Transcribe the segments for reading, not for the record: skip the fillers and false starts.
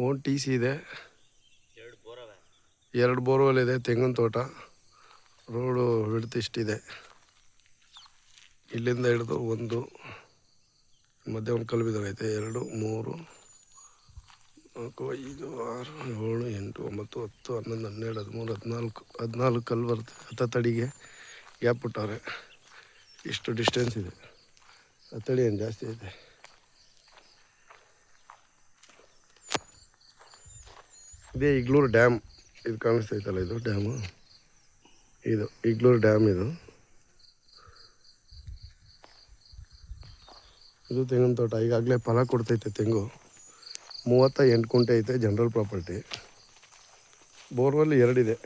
Own T C ಇದೆ, 2 borewell ಇದೆ, ತೆಂಗಿನ ತೋಟ. ರೋಡು ವಿಡ್ತ್ ಇಷ್ಟಿದೆ. ಇಲ್ಲಿಂದ ಹಿಡಿದು 1 ಮಧ್ಯೆ ಒಂದು ಕಲ್ಲು ಬಿದ್ದೋಗೈತೆ. 2 3 4 5 6 7 8 9 10 11 12 13 14 ಕಲ್ಲು ಬರುತ್ತೆ. 10 ಅಡಿಗೆ ಗ್ಯಾಪ್ ಬಿಟ್ಟವ್ರೆ. ಇಷ್ಟು ಡಿಸ್ಟೆನ್ಸ್ ಇದೆ. 10 ಅಡಿ ಏನು ಜಾಸ್ತಿ ಐತೆ. ಇದೇ ಇಗ್ಲೂರು ಡ್ಯಾಮ್. ಇದು ಕಾಣಿಸ್ತೈತಲ್ಲ, ಇದು ಡ್ಯಾಮು. ಇದು ಇಗ್ಲೂರು ಡ್ಯಾಮ್. ಇದು ತೆಂಗಿನ ತೋಟ. ಈಗಾಗಲೇ ಫಲ ಕೊಡ್ತೈತೆ ತೆಂಗು. 38 ಕುಂಟೆ ಐತೆ, ಜನರಲ್ ಪ್ರಾಪರ್ಟಿ. ಬೋರ್ವೆಲ್ 2 ಇದೆ.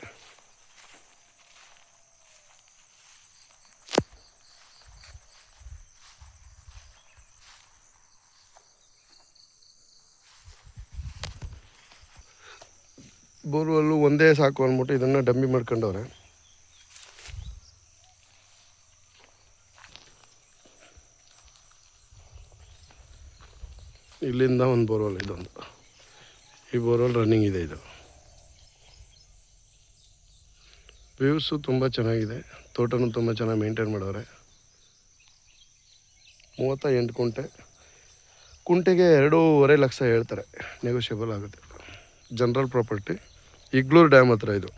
ಬೋರ್ವೆಲ್ಲು ಒಂದೇ ಸಾಕು ಅಂದ್ಬಿಟ್ಟು ಇದನ್ನು ಡಮ್ಮಿ ಮಾಡ್ಕೊಂಡವ್ರೆ. ಇಲ್ಲಿಂದ ಒಂದು ಬೋರ್ವೆಲ್, ಇದೊಂದು. ಈ ಬೋರ್ವೆಲ್ ರನ್ನಿಂಗ್ ಇದೆ. ಇದು ವ್ಯೂಸು ತುಂಬ ಚೆನ್ನಾಗಿದೆ. ತೋಟನೂ ತುಂಬ ಚೆನ್ನಾಗಿ ಮೇಂಟೈನ್ ಮಾಡವ್ರೆ. 38 ಕುಂಟೆ. ಕುಂಟೆಗೆ 2.5 ಲಕ್ಷ ಹೇಳ್ತಾರೆ. ನೆಗೋಷಿಯಬಲ್ ಆಗುತ್ತೆ. ಜನರಲ್ ಪ್ರಾಪರ್ಟಿ, ಇಗ್ಲೂರು ಡ್ಯಾಮ್ ಹತ್ರ ಇದು.